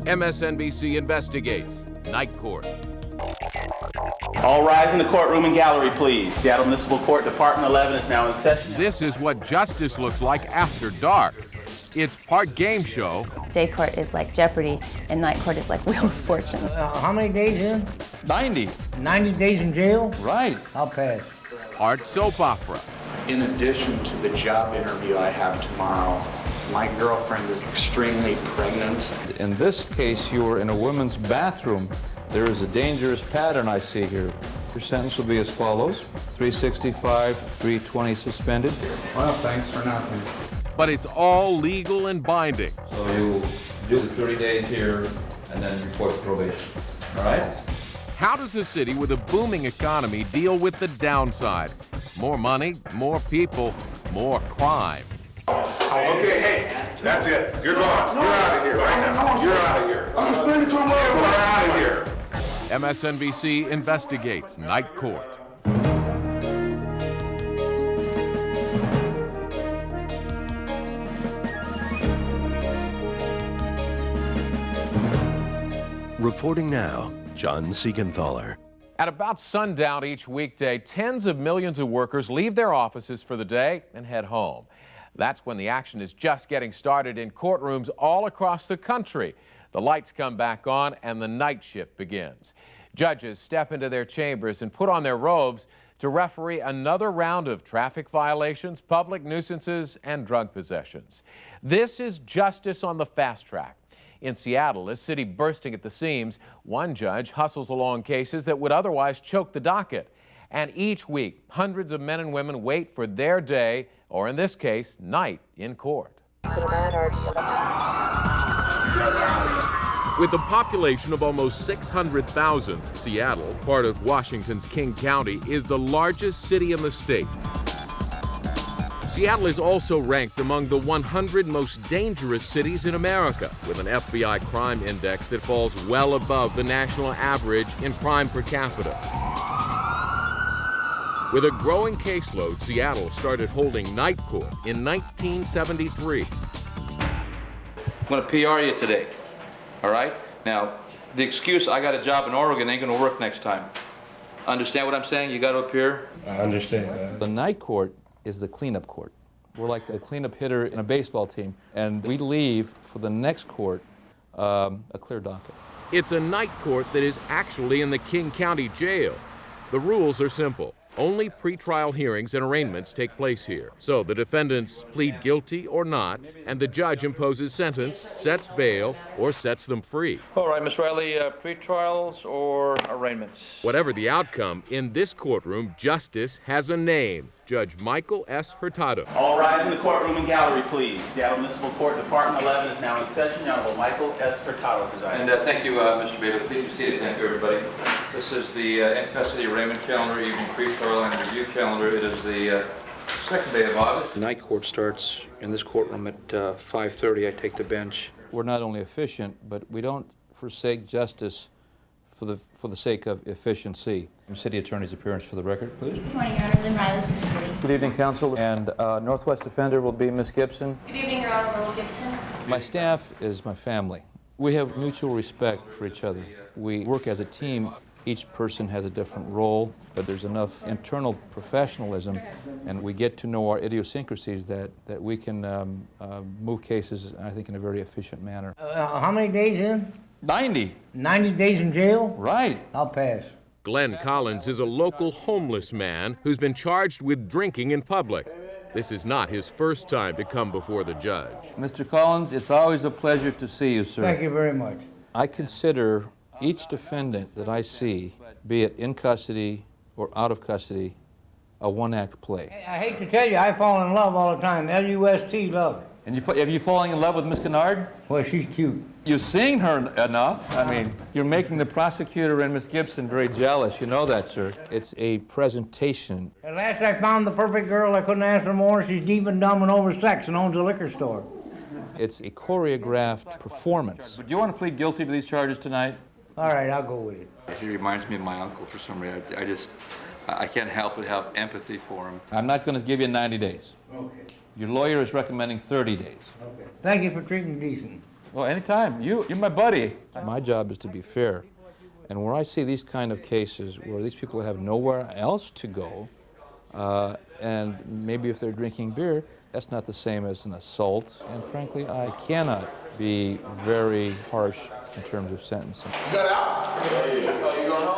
MSNBC Investigates, Night Court. All rise in the courtroom and gallery, please. Seattle Municipal Court Department 11 is now in session. This is what justice looks like after dark. It's part game show. Day court is like Jeopardy, and night court is like Wheel of Fortune. How many days in? 90. 90 days in jail? Right. I'll pass. Part soap opera. In addition to the job interview I have tomorrow, my girlfriend is extremely pregnant. In this case, you were in a woman's bathroom. There is a dangerous pattern I see here. Your sentence will be as follows: 365, 320 suspended. Well, thanks for nothing. But it's all legal and binding. So you'll do the 30 days here and then report to probation. All right? How does a city with a booming economy deal with the downside? More money, more people, more crime. Okay, hey, that's it. You're gone. You're out of here right now. You're out of here. I'm suspended to a murder. You're out of here. MSNBC Investigates, Night Court. Reporting now, John Seigenthaler. At about sundown each weekday, tens of millions of workers leave their offices for the day and head home. That's when the action is just getting started in courtrooms all across the country. The lights come back on and the night shift begins. Judges step into their chambers and put on their robes to referee another round of traffic violations, public nuisances, and drug possessions. This is justice on the fast track. In Seattle, a city bursting at the seams, one judge hustles along cases that would otherwise choke the docket. And each week, hundreds of men and women wait for their day, or in this case, night in court. With a population of almost 600,000, Seattle, part of Washington's King County, is the largest city in the state. Seattle is also ranked among the 100 most dangerous cities in America, with an FBI crime index that falls well above the national average in crime per capita. With a growing caseload, Seattle started holding night court in 1973. I'm going to PR you today, all right? Now, the excuse, I got a job in Oregon, ain't going to work next time. Understand what I'm saying? You got to appear? I understand that. The night court is the cleanup court. We're like a cleanup hitter in a baseball team, and we leave for the next court a clear docket. It's a night court that is actually in the King County Jail. The rules are simple. Only pretrial hearings and arraignments take place here. So the defendants plead guilty or not, and the judge imposes sentence, sets bail, or sets them free. All right, Ms. Riley, pretrials or arraignments? Whatever the outcome, in this courtroom, justice has a name: Judge Michael S. Hurtado. All rise in the courtroom and gallery, please. Seattle Municipal Court Department 11 is now in session. The Honorable Michael S. Hurtado presiding. And thank you, Mr. Bailey. Please be seated. Thank you, everybody. This is the in-custody arraignment calendar, evening pretrial and review calendar. It is the second day of August. Night court starts in this courtroom at 5:30. I take the bench. We're not only efficient, but we don't forsake justice for the sake of efficiency. City Attorney's appearance for the record, please. Good morning, Your Honor. Lynn Riley for the city. Good evening, counsel. And Northwest Defender will be Ms. Gibson. Good evening, Your Honor. Lily Gibson. My staff is my family. We have mutual respect for each other. We work as a team. Each person has a different role, but there's enough internal professionalism, and we get to know our idiosyncrasies that we can move cases, I think, in a very efficient manner. How many days in? 90. 90 days in jail? Right. I'll pass. Glenn Collins is a local homeless man who's been charged with drinking in public. This is not his first time to come before the judge. Mr. Collins, it's always a pleasure to see you, sir. Thank you very much. I consider each defendant that I see, be it in custody or out of custody, a one-act play. I hate to tell you, I fall in love all the time. L-U-S-T, love. And have you fallen in love with Miss Kennard? Well, she's cute. You've seen her enough. I mean, you're making the prosecutor and Miss Gibson very jealous. You know that, sir. It's a presentation. At last I found the perfect girl. I couldn't ask for more. She's deep and dumb and oversexed and owns a liquor store. It's a choreographed performance. Would you want to plead guilty to these charges tonight? All right, I'll go with it. He reminds me of my uncle for some reason. I can't help but have empathy for him. I'm not going to give you 90 days. Okay. Your lawyer is recommending 30 days. Okay. Thank you for treating me decent. Well, anytime. You're my buddy. My job is to be fair. And where I see these kind of cases where these people have nowhere else to go, and maybe if they're drinking beer, that's not the same as an assault. And frankly, I cannot be very harsh in terms of sentencing.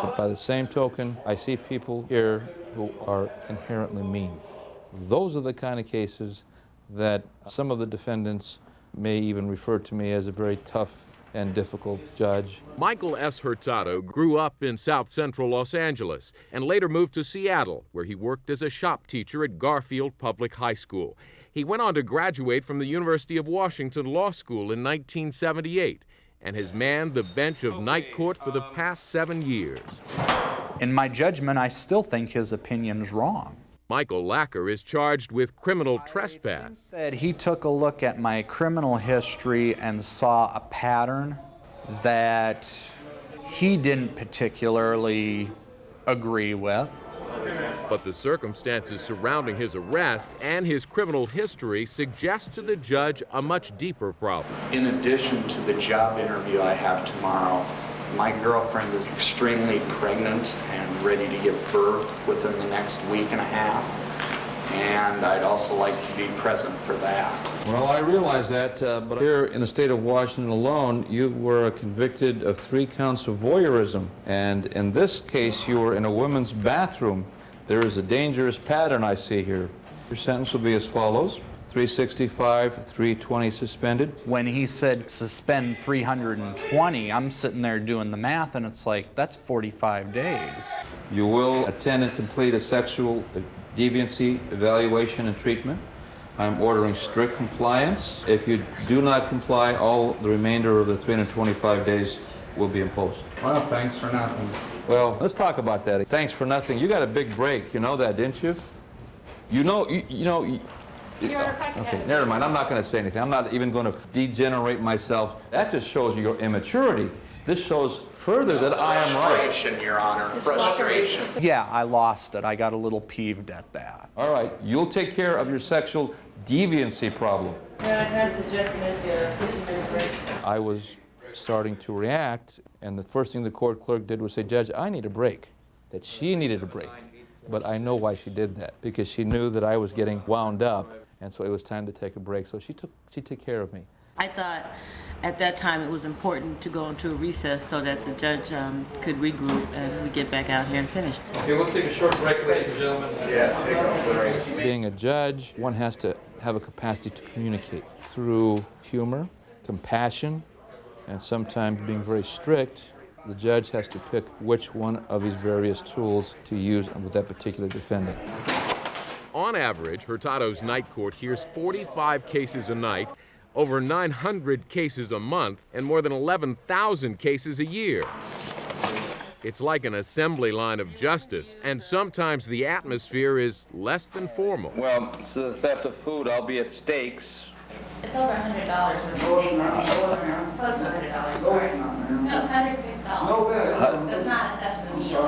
But by the same token, I see people here who are inherently mean. Those are the kind of cases that some of the defendants may even refer to me as a very tough and difficult judge. Michael S. Hurtado grew up in South Central Los Angeles and later moved to Seattle, where he worked as a shop teacher at Garfield Public High School. He went on to graduate from the University of Washington Law School in 1978 and has manned the bench of night court for the past 7 years. In my judgment, I still think his opinion's wrong. Michael Lacher is charged with criminal trespass. He took a look at my criminal history and saw a pattern that he didn't particularly agree with. But the circumstances surrounding his arrest and his criminal history suggest to the judge a much deeper problem. In addition to the job interview I have tomorrow, my girlfriend is extremely pregnant and ready to give birth within the next week and a half, and I'd also like to be present for that. Well, I realize that, but here in the state of Washington alone, you were convicted of 3 counts of voyeurism, and in this case, you were in a women's bathroom. There is a dangerous pattern I see here. Your sentence will be as follows: 365, 320 suspended. When he said suspend 320, I'm sitting there doing the math, and it's like, that's 45 days. You will attend and complete a sexual deviancy evaluation and treatment. I'm ordering strict compliance. If you do not comply, all the remainder of the 325 days will be imposed. Well, thanks for nothing. Well, let's talk about that. Thanks for nothing. You got a big break. You know that, didn't you? You know. Okay, never mind. I'm not going to say anything. I'm not even going to degenerate myself. That just shows your immaturity. This shows further that I am right. Frustration, Your Honor. Frustration. Yeah, I lost it. I got a little peeved at that. All right. You'll take care of your sexual deviancy problem. I was starting to react, and the first thing the court clerk did was say, "Judge, I need a break." That she needed a break. But I know why she did that, because she knew that I was getting wound up, and so it was time to take a break. So she took care of me. I thought at that time it was important to go into a recess so that the judge could regroup and we get back out here and finish. Okay, we'll take a short break, ladies and gentlemen. Yeah, take a break. Being a judge, one has to have a capacity to communicate through humor, compassion, and sometimes being very strict. The judge has to pick which one of these various tools to use with that particular defendant. On average, Hurtado's night court hears 45 cases a night, over 900 cases a month, and more than 11,000 cases a year. It's like an assembly line of justice, and sometimes the atmosphere is less than formal. Well, it's the theft of food, albeit steaks. It's over $100 for mistakes, I think. Close to $100, sorry. No, $106. That's not a theft of a meal.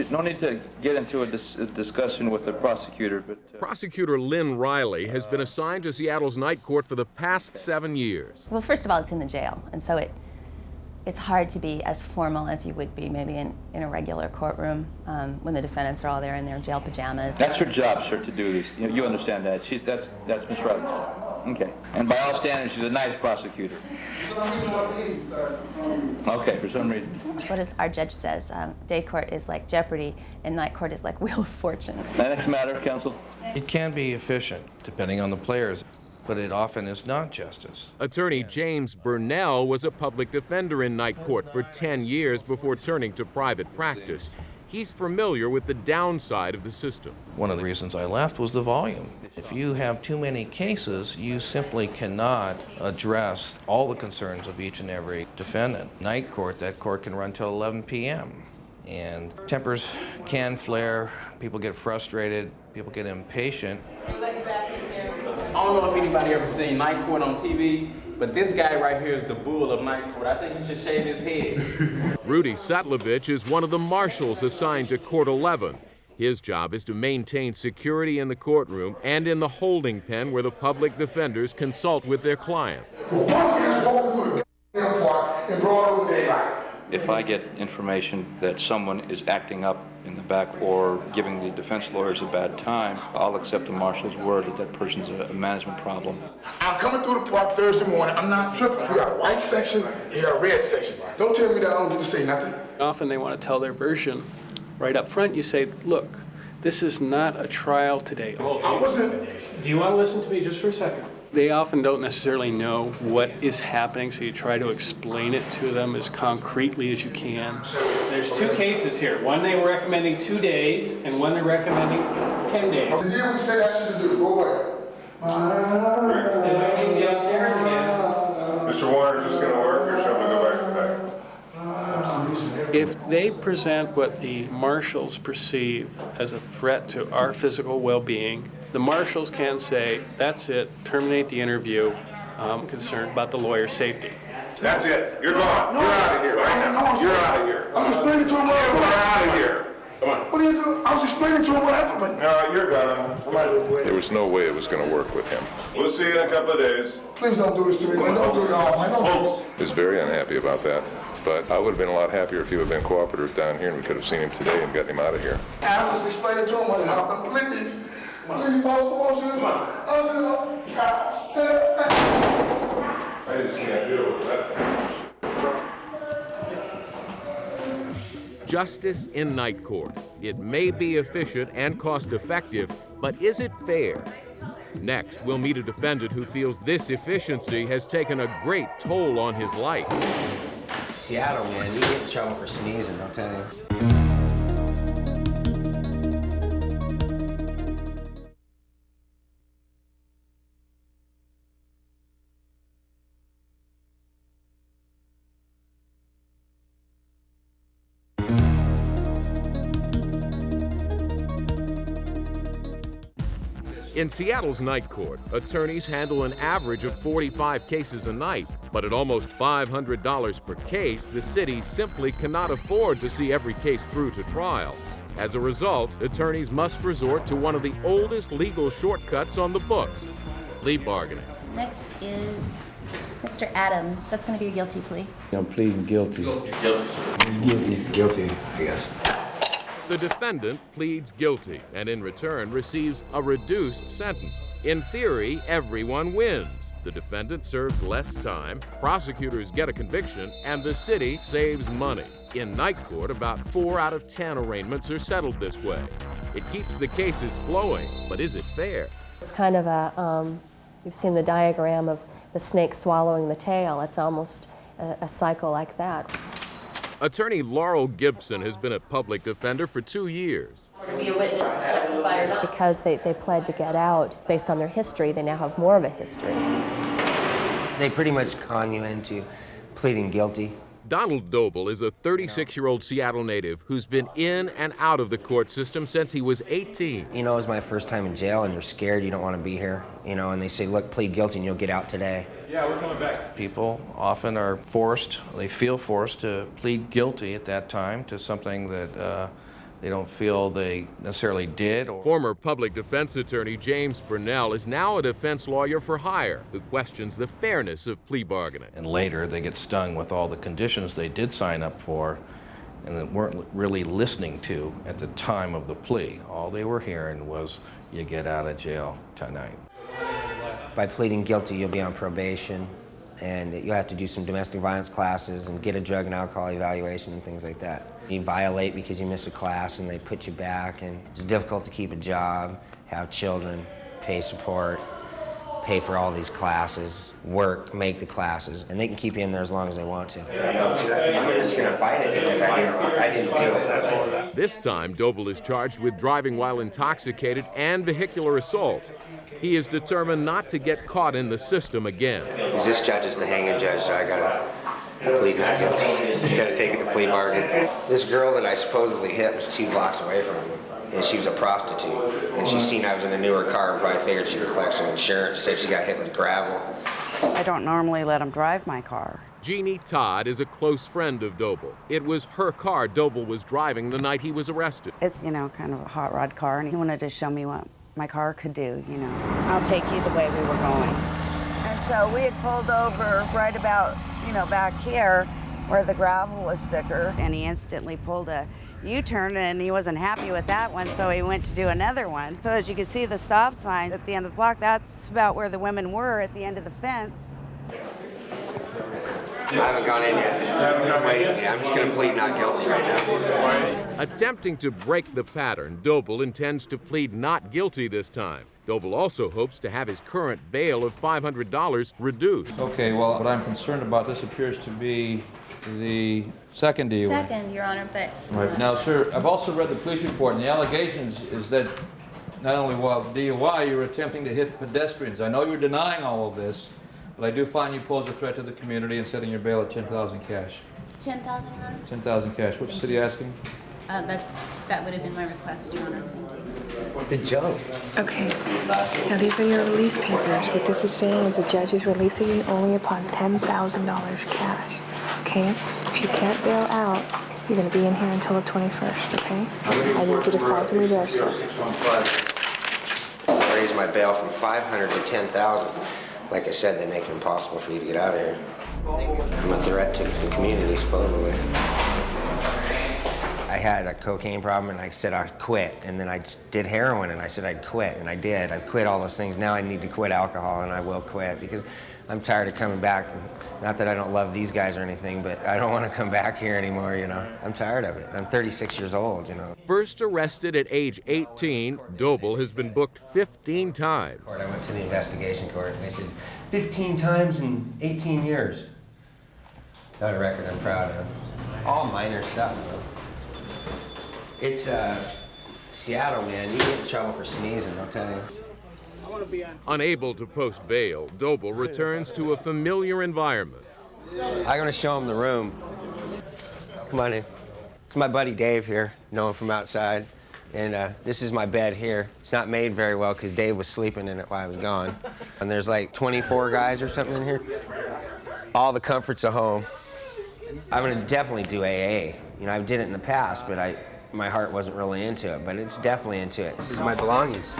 No need to get into a discussion with the prosecutor, but... Prosecutor Lynn Riley has been assigned to Seattle's night court for the past 7 years. Well, first of all, it's in the jail, and so it's hard to be as formal as you would be maybe in a regular courtroom when the defendants are all there in their jail pajamas. That's her job, sir, to do this. You understand that. That's Ms. Riley. Okay. And by all standards, she's a nice prosecutor. Okay, for some reason. What as our judge says, day court is like Jeopardy, and night court is like Wheel of Fortune. Next matter, counsel. It can be efficient, depending on the players, but it often is not justice. Attorney James Burnell was a public defender in night court for 10 years before turning to private practice. He's familiar with the downside of the system. One of the reasons I left was the volume. If you have too many cases, you simply cannot address all the concerns of each and every defendant. Night court, that court can run till 11 p.m. And tempers can flare, people get frustrated, people get impatient. I don't know if anybody ever seen night court on TV, but this guy right here is the bull of night court. I think he should shave his head. Rudy Setlovich is one of the marshals assigned to Court 11. His job is to maintain security in the courtroom and in the holding pen where the public defenders consult with their clients. If I get information that someone is acting up in the back or giving the defense lawyers a bad time, I'll accept the marshal's word that that person's a management problem. I'm coming through the park Thursday morning. I'm not tripping. You got a white section, you got a red section. Don't tell me that I don't get to say nothing. Often they want to tell their version right up front. You say, look, this is not a trial today. I wasn't. Do you want to listen to me just for a second? They often don't necessarily know what is happening, so you try to explain it to them as concretely as you can. There's two cases here. One they were recommending 2 days, and one they're recommending 10 days. The deal we said I should do. Go away. Then I can get upstairs again. Mr. Warner, is this going to work, or shall we go back to back? If they present what the marshals perceive as a threat to our physical well-being, the marshals can say, that's it, terminate the interview. I'm concerned about the lawyer's safety. That's it. You're gone. You're out of here right now. You're out of here. I was explaining to him what happened. You're out of here. Come on. What are you doing? I was explaining to him what happened. No, you're gone. There was no way it was going to work with him. We'll see you in a couple of days. Please don't do this to me, man. Don't do it all, man. Don't do this. I was very unhappy about that. But I would have been a lot happier if he would have been cooperators down here and we could have seen him today and gotten him out of here. I was explaining to him what happened. Please. Please, I just can't deal with that. Justice in night court. It may be efficient and cost-effective, but is it fair? Next, we'll meet a defendant who feels this efficiency has taken a great toll on his life. Seattle, man, you get in trouble for sneezing, I'll tell you. In Seattle's night court, attorneys handle an average of 45 cases a night, but at almost $500 per case, the city simply cannot afford to see every case through to trial. As a result, attorneys must resort to one of the oldest legal shortcuts on the books, plea bargaining. Next is Mr. Adams. That's going to be a guilty plea. I'm pleading guilty. Guilty, I guess. The defendant pleads guilty and in return receives a reduced sentence. In theory, everyone wins. The defendant serves less time, prosecutors get a conviction, and the city saves money. In night court, about 4 out of 10 arraignments are settled this way. It keeps the cases flowing, but is it fair? It's kind of a, you've seen the diagram of the snake swallowing the tail. It's almost a cycle like that. Attorney Laurel Gibson has been a public defender for 2 years. To be a witness to testify or not. Because they pled to get out, based on their history, they now have more of a history. They pretty much con you into pleading guilty. Donald Doble is a 36-year-old Seattle native who's been in and out of the court system since he was 18. You know, it was my first time in jail, and you're scared, you don't want to be here, you know, and they say, look, plead guilty and you'll get out today. Yeah, we're coming back. People often are forced, they feel forced to plead guilty at that time to something that they don't feel they necessarily did. Former public defense attorney James Burnell is now a defense lawyer for hire who questions the fairness of plea bargaining. And later they get stung with all the conditions they did sign up for and that weren't really listening to at the time of the plea. All they were hearing was, you get out of jail tonight. By pleading guilty, you'll be on probation, and you'll have to do some domestic violence classes and get a drug and alcohol evaluation and things like that. You violate because you miss a class and they put you back, and it's difficult to keep a job, have children, pay support, pay for all these classes, work, make the classes, and they can keep you in there as long as they want to. I'm just gonna fight it because I didn't do it. This time, Doble is charged with driving while intoxicated and vehicular assault. He is determined not to get caught in the system again. This judge is the hanging judge, so I gotta plead not guilty instead of taking the plea bargain. This girl that I supposedly hit was 2 blocks away from me, and she was a prostitute. And she seen I was in a newer car and probably figured she could collect some insurance, said she got hit with gravel. I don't normally let them drive my car. Jeannie Todd is a close friend of Doble. It was her car Doble was driving the night he was arrested. It's, you know, kind of a hot rod car, and he wanted to show me what my car could do, you know. I'll take you the way we were going. And so we had pulled over right about, you know, back here where the gravel was thicker, and he instantly pulled a U-turn, and he wasn't happy with that one, so he went to do another one. So as you can see the stop sign at the end of the block, that's about where the women were at the end of the fence. I haven't gone in yet. Wait, I'm just going to plead not guilty right now. Attempting to break the pattern, Doble intends to plead not guilty this time. Doble also hopes to have his current bail of $500 reduced. Okay, well, what I'm concerned about, this appears to be the second DUI. Second, Your Honor, but... Right. Now, sir, I've also read the police report, and the allegations is that not only while DUI, you were attempting to hit pedestrians. I know you're denying all of this, but I do find you pose a threat to the community and setting your bail at $10,000 cash. 10,000, Your Honor? 10,000 cash. Which city asking? That would have been my request, Your Honor. It's a joke. Okay. Now these are your release papers. What this is saying is the judge is releasing you only upon $10,000 cash. Okay? If you can't bail out, you're going to be in here until the 21st, okay? I need you to sign for me there, sir. I raised my bail from $500 to $10,000. Like I said, they make it impossible for you to get out of here. I'm a threat to the community, supposedly. I had a cocaine problem, and I said I'd quit. And then I did heroin, and I said I'd quit, and I did. I quit all those things. Now I need to quit alcohol, and I will quit because I'm tired of coming back. Not that I don't love these guys or anything, but I don't want to come back here anymore, you know. I'm tired of it. I'm 36 years old, you know. First arrested at age 18, Doble has been booked 15 times. I went to the investigation court, and they said 15 times in 18 years. Got a record I'm proud of. All minor stuff, though. It's Seattle, man. You get in trouble for sneezing, I'll tell you. Unable to post bail, Doble returns to a familiar environment. I'm going to show him the room. Come on in. It's my buddy Dave here, know him from outside. And this is my bed here. It's not made very well because Dave was sleeping in it while I was gone. And there's like 24 guys or something in here. All the comforts of home. I'm going to definitely do AA. You know, I did it in the past, but my heart wasn't really into it, but it's definitely into it. This is my belongings.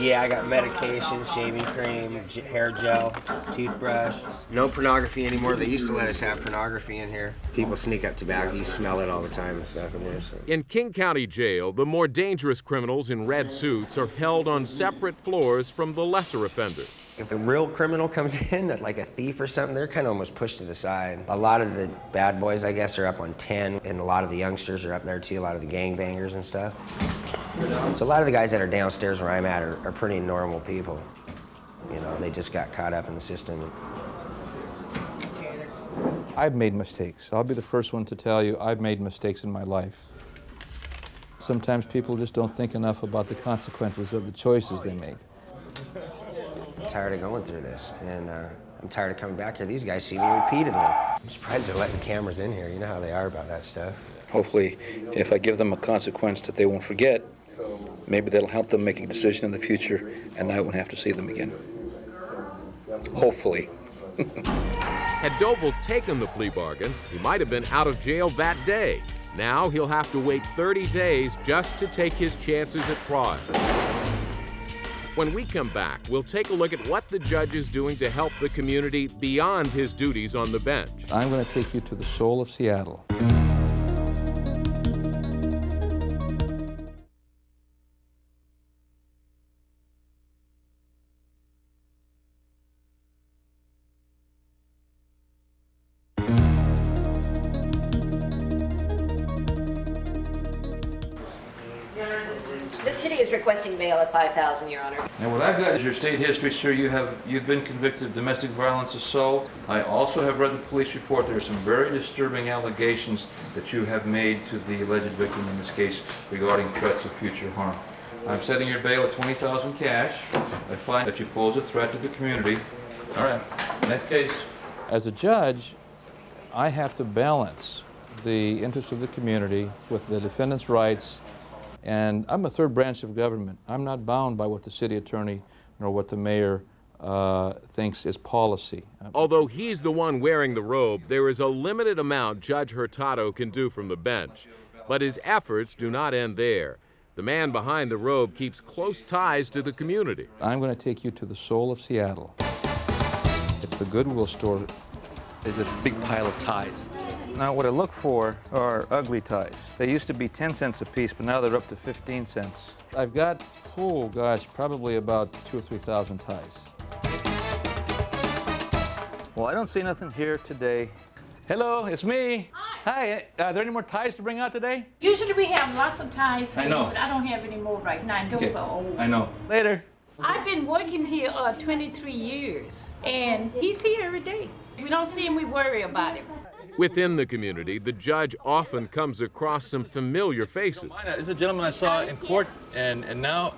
Yeah, I got medication, shaving cream, hair gel, toothbrush. No pornography anymore. They used to let us have pornography in here. People sneak up tobacco. You smell it all the time and stuff in here. So. In King County Jail, the more dangerous criminals in red suits are held on separate floors from the lesser offenders. If a real criminal comes in, like a thief or something, they're kind of almost pushed to the side. A lot of the bad boys, I guess, are up on 10, and a lot of the youngsters are up there too, a lot of the gangbangers and stuff. So a lot of the guys that are downstairs where I'm at are pretty normal people. You know, they just got caught up in the system. I've made mistakes. I'll be the first one to tell you I've made mistakes in my life. Sometimes people just don't think enough about the consequences of the choices they made. I'm tired of going through this, and I'm tired of coming back here. These guys see me repeatedly. I'm surprised they're letting cameras in here. You know how they are about that stuff. Hopefully, if I give them a consequence that they won't forget, maybe that'll help them make a decision in the future, and I won't have to see them again. Hopefully. Had Doble taken the plea bargain, he might have been out of jail that day. Now he'll have to wait 30 days just to take his chances at trial. When we come back, we'll take a look at what the judge is doing to help the community beyond his duties on the bench. I'm going to take you to the soul of Seattle. The city is requesting bail at $5,000, Your Honor. Now, what I've got is your state history, sir. You've been convicted of domestic violence assault. I also have read the police report. There are some very disturbing allegations that you have made to the alleged victim in this case regarding threats of future harm. I'm setting your bail at $20,000 cash. I find that you pose a threat to the community. All right, next case. As a judge, I have to balance the interests of the community with the defendant's rights. And I'm a third branch of government. I'm not bound by what the city attorney nor what the mayor thinks is policy. Although he's the one wearing the robe, there is a limited amount Judge Hurtado can do from the bench. But his efforts do not end there. The man behind the robe keeps close ties to the community. I'm going to take you to the soul of Seattle. It's the Goodwill store. There's a big pile of ties. Now, what I look for are ugly ties. They used to be 10 cents a piece, but now they're up to 15 cents. I've got, oh gosh, probably about 2,000 or 3,000 ties. Well, I don't see nothing here today. Hello, it's me. Hi, are there any more ties to bring out today? Usually we have lots of ties, I know. but I don't have any more right now. Those are old. I know. Later. I've been working here 23 years, and he's here every day. We don't see him, we worry about him. Within the community, the judge often comes across some familiar faces. This is a gentleman I saw in court, and now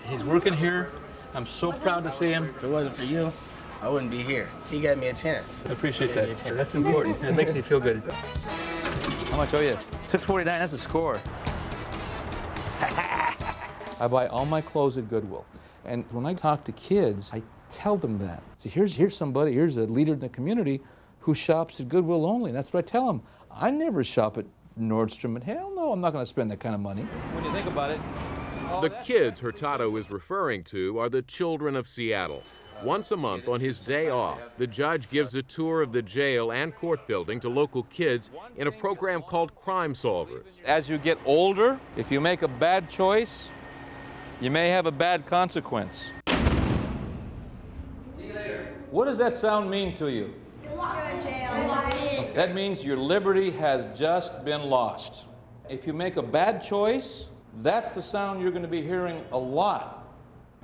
he's working here. I'm so proud to see him. If it wasn't for you, I wouldn't be here. He got me a chance. I appreciate that. That's important. It makes me feel good. How much owe you? $6.49, that's a score. I buy all my clothes at Goodwill. And when I talk to kids, I tell them that. So here's somebody, here's a leader in the community who shops at Goodwill only. And that's what I tell them. I never shop at Nordstrom, and hell no, I'm not going to spend that kind of money. When you think about it. The kids Hurtado is referring to are the children of Seattle. Once a month on his day off, the judge gives a tour of the jail and court building to local kids in a program called Crime Solvers. As you get older, if you make a bad choice, you may have a bad consequence. What does that sound mean to you? That means your liberty has just been lost. If you make a bad choice, that's the sound you're going to be hearing a lot.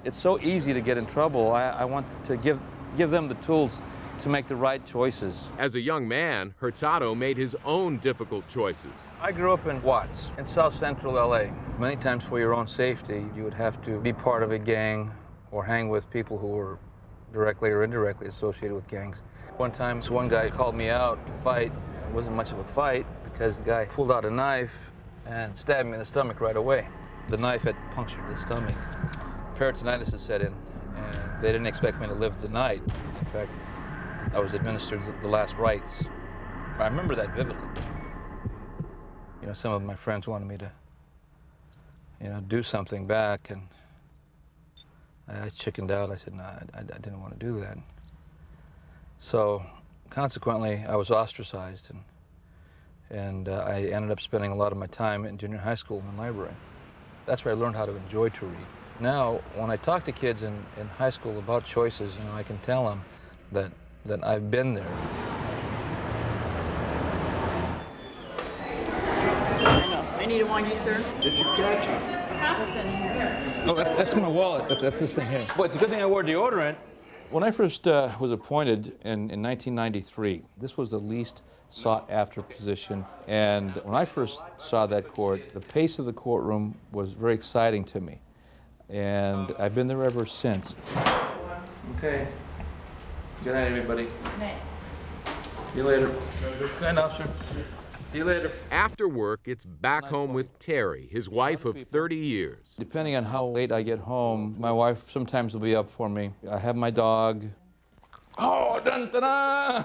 It's so easy to get in trouble. I want to give them the tools to make the right choices. As a young man, Hurtado made his own difficult choices. I grew up in Watts, in South Central LA. Many times for your own safety, you would have to be part of a gang or hang with people who were directly or indirectly associated with gangs. One time, one guy called me out to fight. It wasn't much of a fight because the guy pulled out a knife and stabbed me in the stomach right away. The knife had punctured the stomach. Peritonitis had set in, and they didn't expect me to live the night. In fact, I was administered the last rites. I remember that vividly. You know, some of my friends wanted me to, do something back, and I chickened out. I said, no, I didn't want to do that. So, consequently, I was ostracized, and I ended up spending a lot of my time in junior high school in the library. That's where I learned how to enjoy to read. Now, when I talk to kids in high school about choices, I can tell them that I've been there. I need a one, you, sir. Did you catch it? What's in here? Oh, that's my wallet. That's this thing here. Well, it's a good thing I wore deodorant. When I first was appointed in 1993, this was the least sought-after position. And when I first saw that court, the pace of the courtroom was very exciting to me. And I've been there ever since. Okay. Good night, everybody. Good night. See you later. Good night now, sir. See you later. After work, it's back home with Terry, his wife of 30 years. Depending on how late I get home, my wife sometimes will be up for me. I have my dog. Oh, dun-da-da!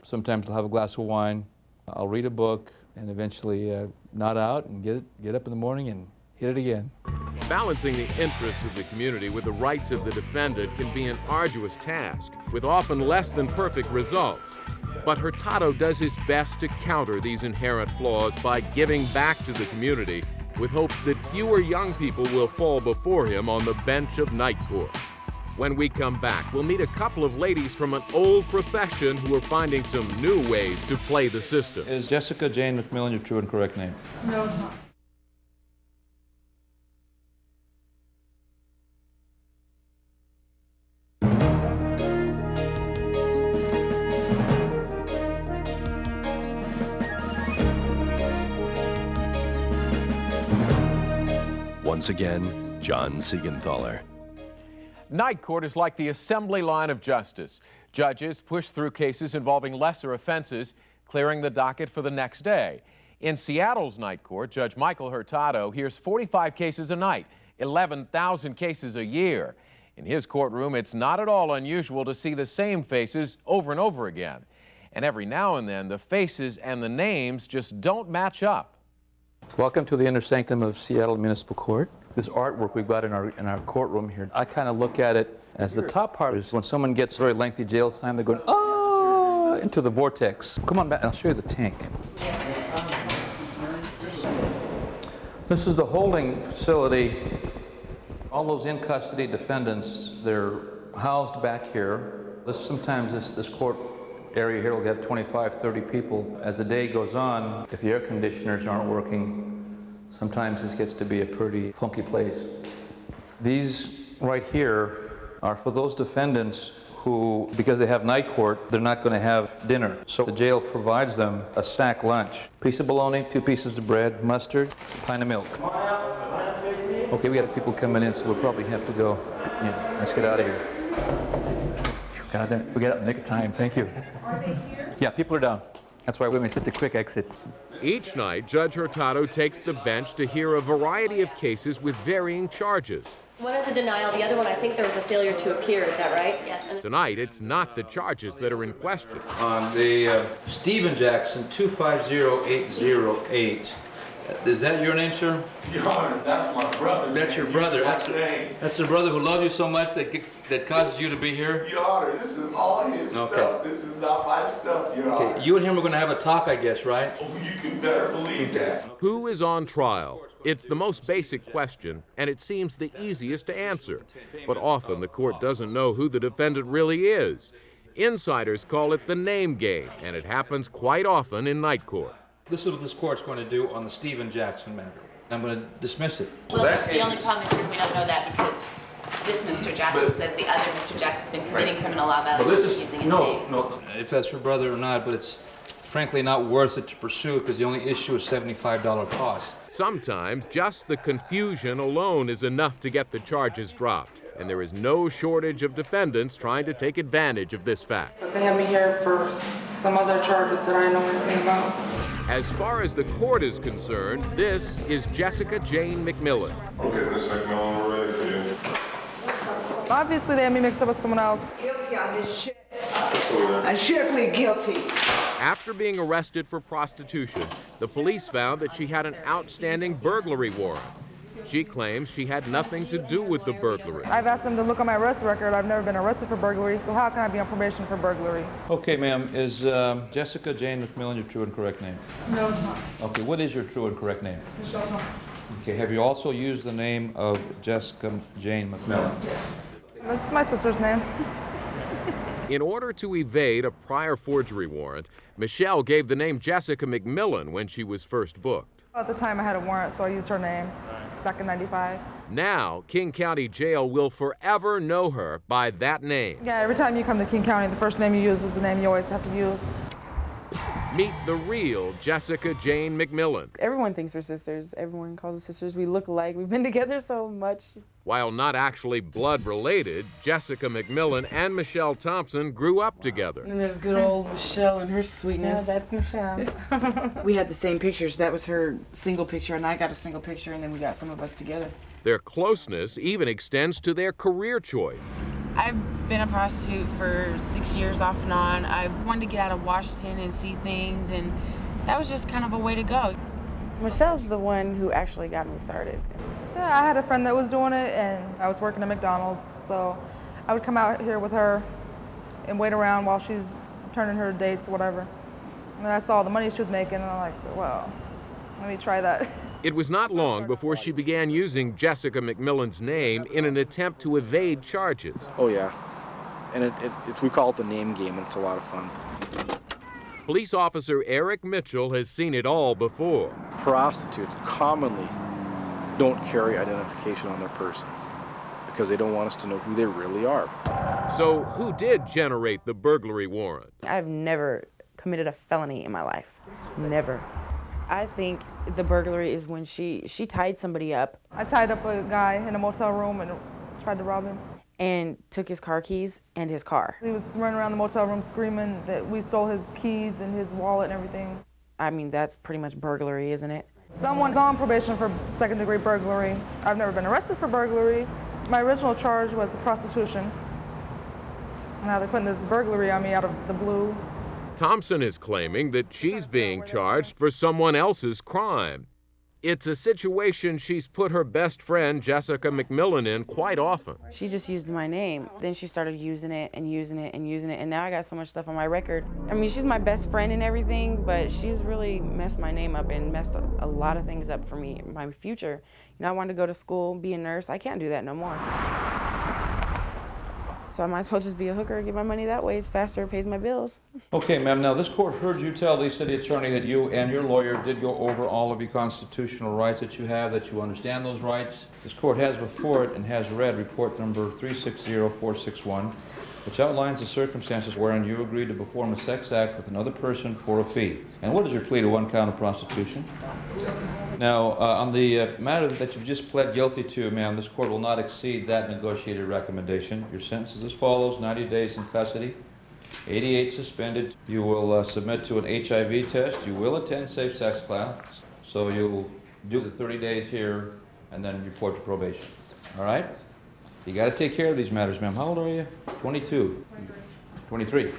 Sometimes I'll have a glass of wine. I'll read a book and eventually nod out and get up in the morning and hit it again. Balancing the interests of the community with the rights of the defendant can be an arduous task, with often less than perfect results. But Hurtado does his best to counter these inherent flaws by giving back to the community, with hopes that fewer young people will fall before him on the bench of night court. When we come back, we'll meet a couple of ladies from an old profession who are finding some new ways to play the system. Is Jessica Jane McMillan your true and correct name? No, it's not. Once again, John Seigenthaler. Night court is like the assembly line of justice. Judges push through cases involving lesser offenses, clearing the docket for the next day. In Seattle's night court, Judge Michael Hurtado hears 45 cases a night, 11,000 cases a year. In his courtroom, it's not at all unusual to see the same faces over and over again. And every now and then, the faces and the names just don't match up. Welcome to the inner sanctum of Seattle Municipal Court. This artwork we've got in our courtroom here, I kind of look at it as the top part is when someone gets a very lengthy jail time, they're going, oh, into the vortex. Come on back and I'll show you the tank. This is the holding facility. All those in custody defendants, they're housed back here. Sometimes this court area here will have 25, 30 people. As the day goes on, if the air conditioners aren't working, sometimes this gets to be a pretty funky place. These right here are for those defendants who, because they have night court, they're not going to have dinner. So the jail provides them a sack lunch. Piece of bologna, 2 pieces of bread, mustard, pint of milk. Okay, we got people coming in, so we'll probably have to go. Yeah, let's get out of here. God, we got out in the nick of time. Thank you. Are they here? Yeah, people are down. That's why we made such a quick exit. Each night, Judge Hurtado takes the bench to hear a variety of cases with varying charges. One is a denial, the other one I think there was a failure to appear, is that right? Yes. Tonight, it's not the charges that are in question. On the Stephen Jackson 250808, is that your name, sir? Your Honor, that's my brother. That's your brother. That's the brother who loved you so much that causes you to be here? Your Honor, this is all his stuff. This is not my stuff, Your Honor. Okay, you and him are going to have a talk, I guess, right? Oh, you can better believe that. Who is on trial? It's the most basic question, and it seems the easiest to answer. But often the court doesn't know who the defendant really is. Insiders call it the name game, and it happens quite often in night court. This is what this court's going to do on the Stephen Jackson matter. I'm going to dismiss it. Well, the only problem is we don't know that because this Mr. Jackson says the other Mr. Jackson's been committing criminal law violations using his name. No, if that's your brother or not, but it's frankly not worth it to pursue because the only issue is $75 cost. Sometimes just the confusion alone is enough to get the charges dropped, and there is no shortage of defendants trying to take advantage of this fact. But they have me here for some other charges that I know anything about. As far as the court is concerned, this is JOssica Jane McMillan. Okay, Miss McMillan, we're ready for you. Obviously, they had me mixed up with someone else. Guilty on this shit. I should plead guilty. After being arrested for prostitution, the police found that she had an outstanding burglary warrant. She claims she had nothing to do with the burglary. I've asked them to look on my arrest record. I've never been arrested for burglary, so how can I be on probation for burglary? Okay, ma'am, is JOssica Jane McMillan your true and correct name? No, it's not. Okay, what is your true and correct name? Michelle Thompson. Okay, have you also used the name of JOssica Jane McMillan? This is my sister's name. In order to evade a prior forgery warrant, Michelle gave the name JOssica McMillan when she was first booked. At the time, I had a warrant, so I used her name back in '95. Now, King County Jail will forever know her by that name. Yeah, every time you come to King County, the first name you use is the name you always have to use. Meet the real JOssica Jane McMillan. Everyone thinks we're sisters. Everyone calls us sisters. We look alike. We've been together so much. While not actually blood related, JOssica McMillan and Michelle Thompson grew up together. And there's good old Michelle and her sweetness. Yeah, that's Michelle. We had the same pictures. That was her single picture, and I got a single picture, and then we got some of us together. Their closeness even extends to their career choice. I've been a prostitute for 6 years off and on. I wanted to get out of Washington and see things, and that was just kind of a way to go. Michelle's the one who actually got me started. Yeah, I had a friend that was doing it, and I was working at McDonald's, so I would come out here with her and wait around while she's turning her dates, whatever. And then I saw the money she was making, and I'm like, well, let me try that. It was not long before she began using JOssica McMillan's name in an attempt to evade charges. Oh yeah, and we call it the name game, and it's a lot of fun. Police officer Eric Mitchell has seen it all before. Prostitutes commonly don't carry identification on their persons because they don't want us to know who they really are. So who did generate the burglary warrant? I've never committed a felony in my life. Never. I think the burglary is when she tied somebody up. I tied up a guy in a motel room and tried to rob him. And took his car keys and his car. He was running around the motel room screaming that we stole his keys and his wallet and everything. I mean, that's pretty much burglary, isn't it? Someone's on probation for second-degree burglary. I've never been arrested for burglary, My original charge was prostitution. Now they're putting this burglary on me out of the blue. Thompson is claiming that she's being charged for someone else's crime. It's a situation she's put her best friend, JOssica McMillan, in quite often. She just used my name. Then she started using it and using it and using it, and now I got so much stuff on my record. I mean, she's my best friend and everything, but she's really messed my name up and messed a lot of things up for me, my future. You know, I wanted to go to school, be a nurse. I can't do that no more. So I might as well just be a hooker and get my money that way. It's faster, it pays my bills. Okay, ma'am, now this court heard you tell the city attorney that you and your lawyer did go over all of your constitutional rights that you have, that you understand those rights. This court has before it and has read report number 360461, which outlines the circumstances wherein you agreed to perform a sex act with another person for a fee. And what is your plea to one count of prostitution? Now, on the matter that you've just pled guilty to, ma'am, this court will not exceed that negotiated recommendation. Your sentence is as follows: 90 days in custody, 88 suspended. You will submit to an HIV test. You will attend safe sex class. So you'll do the 30 days here and then report to probation. All right? You got to take care of these matters, ma'am. How old are you? 22. 23. You're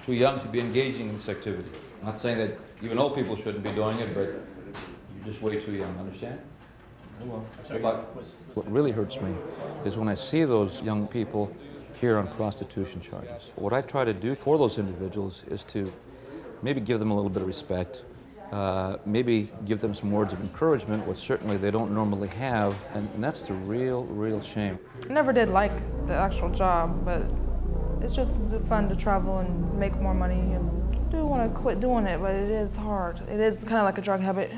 too young to be engaging in this activity. I'm not saying that even old people shouldn't be doing it, but you're just way too young, understand? Well, what really hurts me is when I see those young people here on prostitution charges. What I try to do for those individuals is to maybe give them a little bit of respect, maybe give them some words of encouragement, which certainly they don't normally have, and that's the real shame. I never did like the actual job, but it's just fun to travel and make more money, and I do want to quit doing it, but it is hard. It is kind of like a drug habit.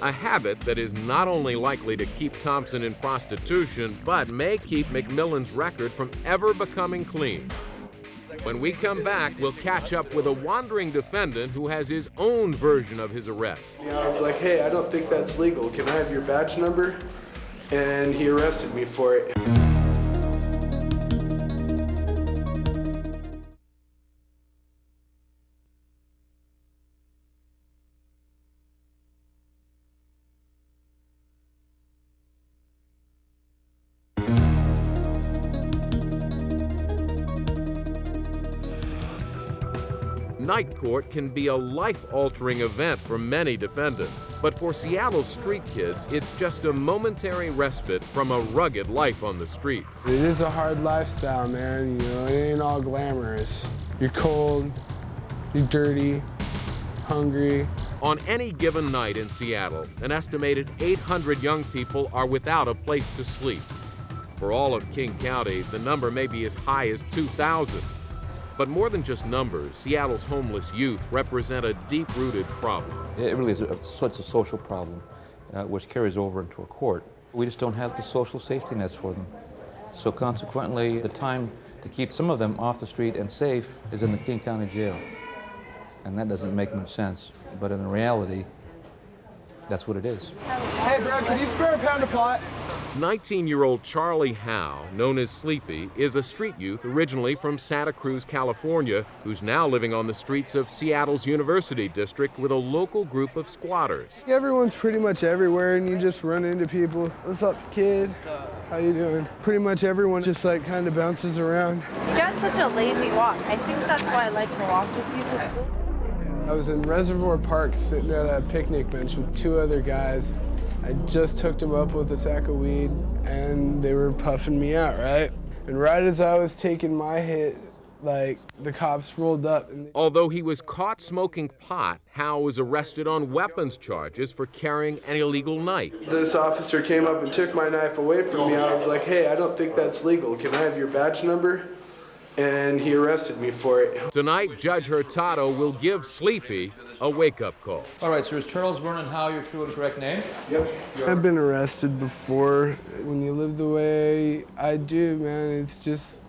A habit that is not only likely to keep Thompson in prostitution, but may keep McMillan's record from ever becoming clean. When we come back, we'll catch up with a wandering defendant who has his own version of his arrest. Yeah, I was like, hey, I don't think that's legal. Can I have your badge number? And he arrested me for it. Night court can be a life-altering event for many defendants, but for Seattle's street kids, it's just a momentary respite from a rugged life on the streets. It is a hard lifestyle, man. You know, it ain't all glamorous. You're cold, you're dirty, hungry. On any given night in Seattle, an estimated 800 young people are without a place to sleep. For all of King County, the number may be as high as 2,000. But more than just numbers, Seattle's homeless youth represent a deep-rooted problem. It really is such a social problem, which carries over into a court. We just don't have the social safety nets for them. So consequently, the time to keep some of them off the street and safe is in the King County Jail. And that doesn't make much sense. But in reality, that's what it is. Hey, bro, can you spare a pound of pot? 19-year-old Charlie Howe, known as Sleepy, is a street youth originally from Santa Cruz, California, who's now living on the streets of Seattle's University District with a local group of squatters. Everyone's pretty much everywhere, and you just run into people. What's up, kid? How you doing? Pretty much everyone just like kind of bounces around. You got such a lazy walk. I think that's why I like to walk with people. I was in Reservoir Park sitting at a picnic bench with two other guys. I just hooked them up with a sack of weed, and they were puffing me out, right? And right as I was taking my hit, like, the cops rolled up. And Although he was caught smoking pot, Howe was arrested on weapons charges for carrying an illegal knife. This officer came up and took my knife away from me. I was like, hey, I don't think that's legal. Can I have your badge number? And he arrested me for it. Tonight, Judge Hurtado will give Sleepy a wake-up call. All right, sir, is Charles Vernon Howe your true and correct name? Yep. I've been arrested before. When you live the way I do, man, it's just,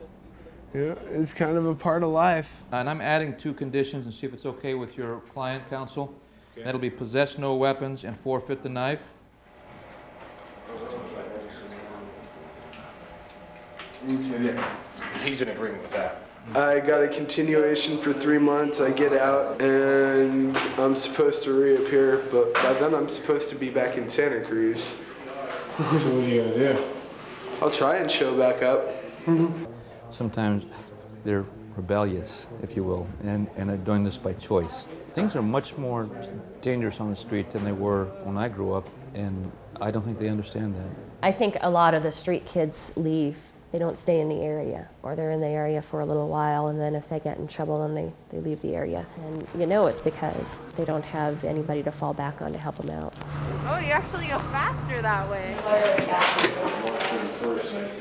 you know, it's kind of a part of life. And I'm adding 2 conditions and see if it's okay with your client, counsel. Okay. That'll be possess no weapons and forfeit the knife. Yeah. He's in agreement with that. I got a continuation for 3 months. I get out and I'm supposed to reappear, but by then I'm supposed to be back in Santa Cruz. So what are you gonna do? I'll try and show back up. Sometimes they're rebellious, if you will, and they're doing this by choice. Things are much more dangerous on the street than they were when I grew up, and I don't think they understand that. I think a lot of the street kids leave. They don't stay in the area, or they're in the area for a little while, and then if they get in trouble, then they leave the area. And you know it's because they don't have anybody to fall back on to help them out. Oh, you actually go faster that way.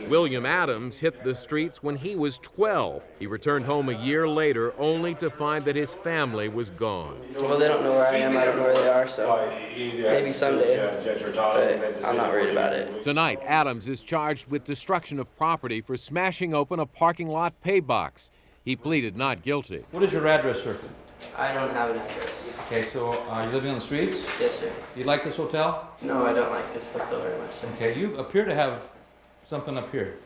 William Adams hit the streets when he was 12. He returned home a year later only to find that his family was gone. Well, they don't know where I am, I don't know where they are, so maybe someday, but I'm not worried about it. Tonight, Adams is charged with destruction of property for smashing open a parking lot pay box. He pleaded not guilty. What is your address, sir? I don't have an address. Okay, so are you living on the streets? Yes, sir. You like this hotel? No, I don't like this hotel very much, sir. Okay, you appear to have something up here.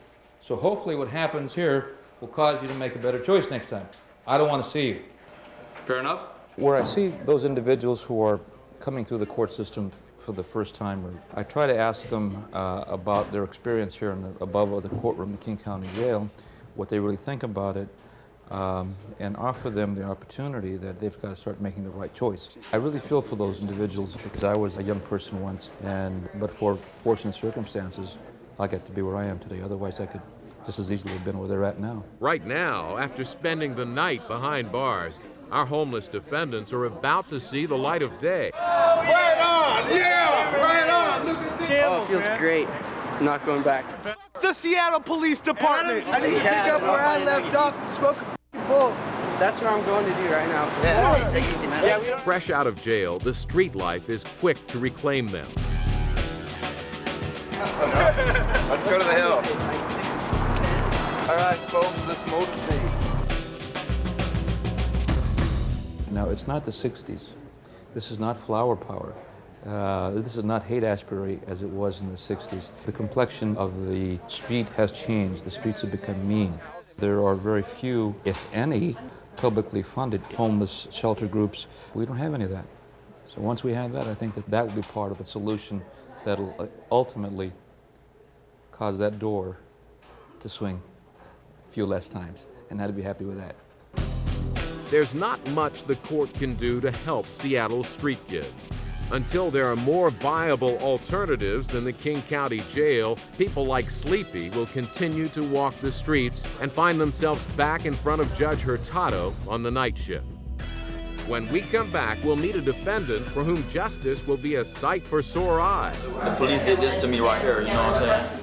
So hopefully what happens here will cause you to make a better choice next time. I don't want to see you. Fair enough? Where I see those individuals who are coming through the court system for the first time, I try to ask them about their experience here above the courtroom in King County Jail, what they really think about it, and offer them the opportunity that they've got to start making the right choice. I really feel for those individuals because I was a young person once, but for fortunate circumstances, I get to be where I am today. Otherwise, I could just as easily have been where they're at now. Right now, after spending the night behind bars, our homeless defendants are about to see the light of day. Right on! Yeah! Right on! Look at this! Oh, it feels great. I'm not going back. The Seattle Police Department! I need to pick up where I left off and smoke a bowl. That's what I'm going to do right now. Yeah, take it easy, man. Yeah, Fresh out of jail, the street life is quick to reclaim them. Let's go to the hill. All right, folks, let's motivate. Now, it's not the 60s. This is not flower power. This is not Haight-Ashbury as it was in the 60s. The complexion of the street has changed. The streets have become mean. There are very few, if any, publicly funded homeless shelter groups. We don't have any of that. So once we have that, I think that will be part of the solution that'll ultimately cause that door to swing a few less times, and I'd be happy with that. There's not much the court can do to help Seattle's street kids. Until there are more viable alternatives than the King County Jail, people like Sleepy will continue to walk the streets and find themselves back in front of Judge Hurtado on the night shift. When we come back, we'll meet a defendant for whom justice will be a sight for sore eyes. The police did this to me right here, you know what I'm saying?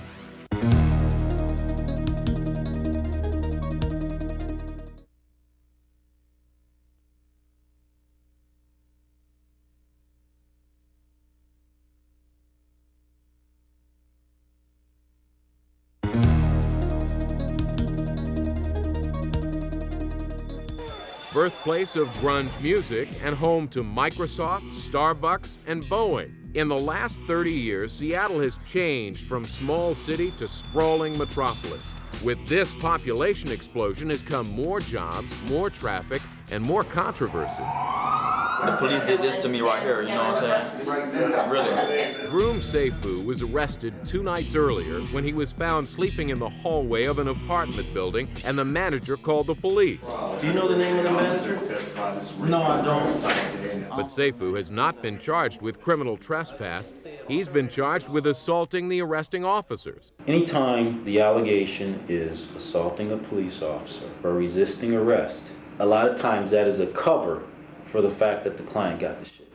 Birthplace of grunge music and home to Microsoft, Starbucks, and Boeing. In the last 30 years, Seattle has changed from small city to sprawling metropolis. With this population explosion has come more jobs, more traffic, and more controversy. The police did this to me right here, you know what I'm saying? Really. Girum Seifu was arrested 2 nights earlier when he was found sleeping in the hallway of an apartment building, and the manager called the police. Do you know the name of the manager? No, I don't. But Seifu has not been charged with criminal trespass. He's been charged with assaulting the arresting officers. Anytime the allegation is assaulting a police officer or resisting arrest, a lot of times that is a cover for the fact that the client got the shit.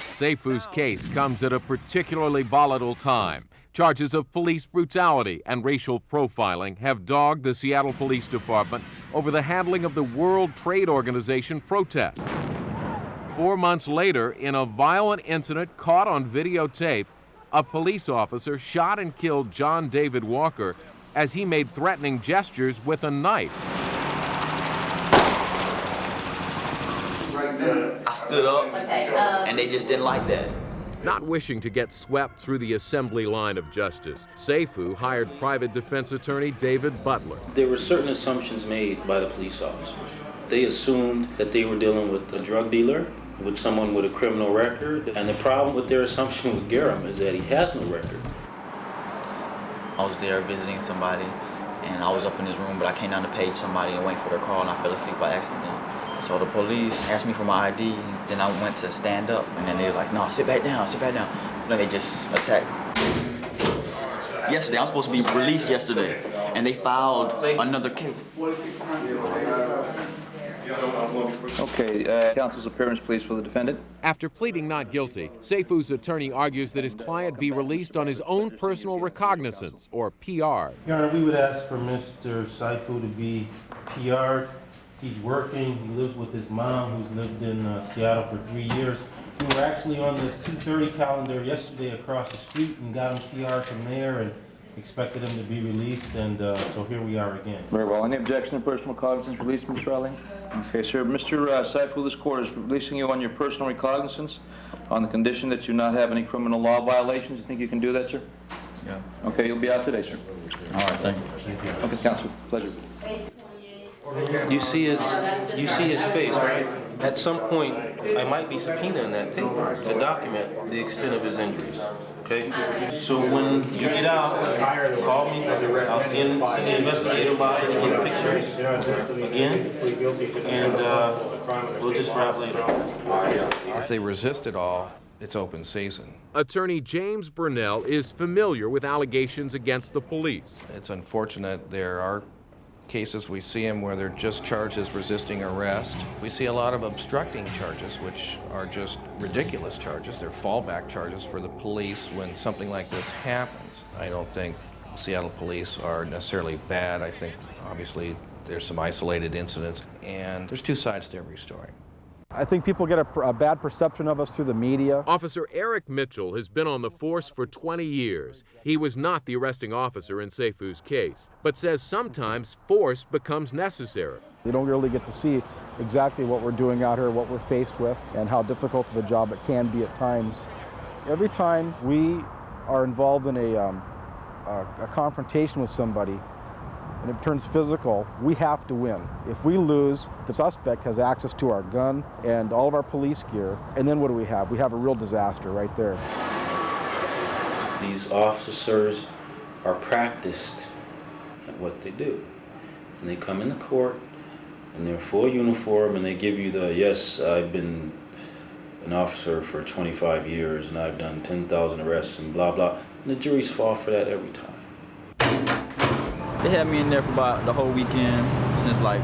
Seifu's case comes at a particularly volatile time. Charges of police brutality and racial profiling have dogged the Seattle Police Department over the handling of the World Trade Organization protests. 4 months later, in a violent incident caught on videotape, a police officer shot and killed John David Walker as he made threatening gestures with a knife. I stood up, and they just didn't like that. Not wishing to get swept through the assembly line of justice, Seifu hired private defense attorney David Butler. There were certain assumptions made by the police officers. They assumed that they were dealing with a drug dealer, with someone with a criminal record, and the problem with their assumption with Girum is that he has no record. I was there visiting somebody, and I was up in his room, but I came down to page somebody and waiting for their call, and I fell asleep by accident. So the police asked me for my ID, then I went to stand up, and then they were like, no, sit back down, sit back down. And then they just attacked me. Yesterday, I was supposed to be released yesterday, and they filed another case. Okay, counsel's appearance, please, for the defendant. After pleading not guilty, Seifu's attorney argues that his client be released on his own personal recognizance, or PR. Your Honor, we would ask for Mr. Seifu to be PR'd. He's working, he lives with his mom, who's lived in Seattle for 3 years. We were actually on the 2:30 calendar yesterday across the street and got him PR from there and expected him to be released, and so here we are again. Very well. Any objection to personal recognizance release, Mr. Riley? Okay, sir. Mr. Seifu, this court is releasing you on your personal recognizance on the condition that you not have any criminal law violations. You think you can do that, sir? Yeah. Okay, you'll be out today, sir. All right, thank you. Okay, counsel. Pleasure. You see his face, right? At some point, I might be subpoenaing that tape to document the extent of his injuries. Okay? So when you get out, call me. I'll send the investigator by and get pictures again, and we'll just wrap later. If they resist at all, it's open season. Attorney James Burnell is familiar with allegations against the police. It's unfortunate there are cases we see them where they're just charged as resisting arrest. We see a lot of obstructing charges, which are just ridiculous charges. They're fallback charges for the police when something like this happens. I don't think Seattle police are necessarily bad. I think obviously there's some isolated incidents, and there's two sides to every story. I think people get a bad perception of us through the media. Officer Eric Mitchell has been on the force for 20 years. He was not the arresting officer in Seifu's case, but says sometimes force becomes necessary. They don't really get to see exactly what we're doing out here, what we're faced with, and how difficult of a job it can be at times. Every time we are involved in a confrontation with somebody, and it turns physical, we have to win. If we lose, the suspect has access to our gun and all of our police gear, and then what do we have? We have a real disaster right there. These officers are practiced at what they do. And they come into court in their full uniform and they give you the, yes, I've been an officer for 25 years and I've done 10,000 arrests and blah, blah. And the juries fall for that every time. They had me in there for about the whole weekend, since like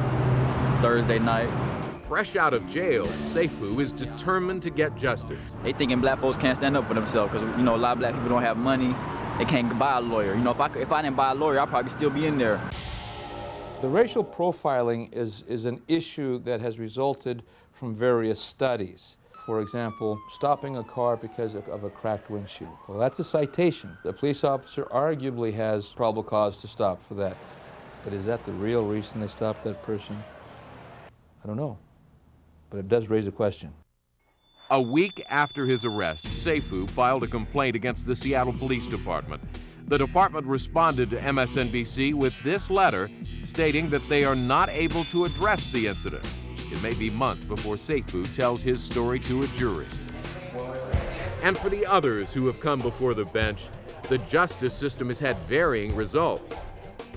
Thursday night. Fresh out of jail, Seifu is determined to get justice. They thinking black folks can't stand up for themselves because, you know, a lot of black people don't have money. They can't buy a lawyer. You know, if I didn't buy a lawyer, I'd probably still be in there. The racial profiling is an issue that has resulted from various studies. For example, stopping a car because of a cracked windshield. Well, that's a citation. The police officer arguably has probable cause to stop for that. But is that the real reason they stopped that person? I don't know. But it does raise a question. A week after his arrest, Seifu filed a complaint against the Seattle Police Department. The department responded to MSNBC with this letter stating that they are not able to address the incident. It may be months before Seifu tells his story to a jury. And for the others who have come before the bench, the justice system has had varying results.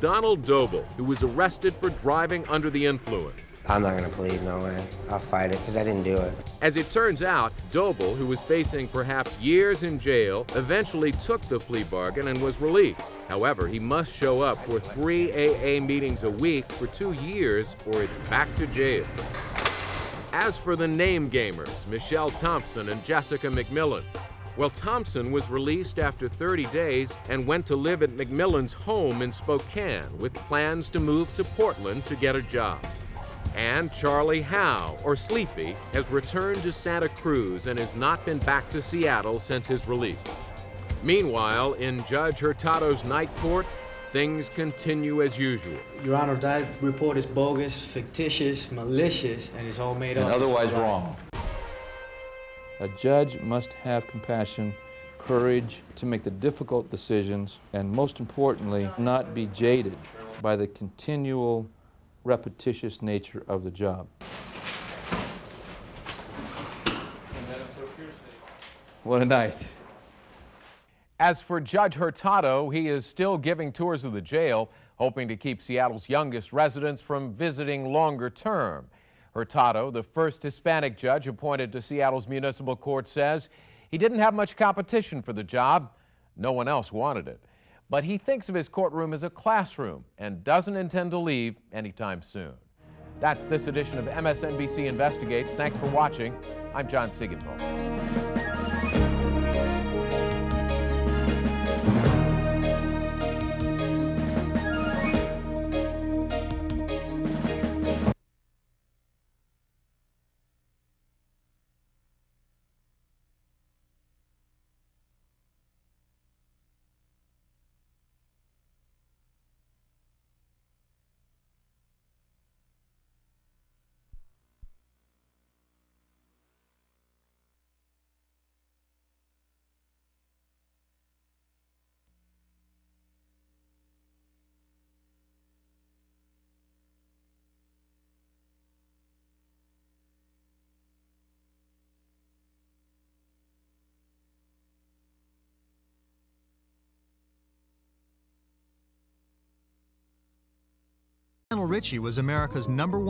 Donald Doble, who was arrested for driving under the influence. I'm not gonna plead, no way. I'll fight it, because I didn't do it. As it turns out, Doble, who was facing perhaps years in jail, eventually took the plea bargain and was released. However, he must show up for 3 AA meetings a week for 2 years, or it's back to jail. As for the name gamers, Michelle Thompson and JOssica McMillan, well, Thompson was released after 30 days and went to live at McMillan's home in Spokane with plans to move to Portland to get a job. And Charlie Howe, or Sleepy, has returned to Santa Cruz and has not been back to Seattle since his release. Meanwhile, in Judge Hurtado's night court, things continue as usual. Your Honor, that report is bogus, fictitious, malicious, and it's all made up. And otherwise wrong. A judge must have compassion, courage to make the difficult decisions, and most importantly, not be jaded by the continual repetitious nature of the job. What a night. As for Judge Hurtado, he is still giving tours of the jail, hoping to keep Seattle's youngest residents from visiting longer term. Hurtado, the first Hispanic judge appointed to Seattle's municipal court, says he didn't have much competition for the job. No one else wanted it. But he thinks of his courtroom as a classroom and doesn't intend to leave anytime soon. That's this edition of MSNBC Investigates. Thanks for watching. I'm John Seigenthaler. Lionel Richie was America's #1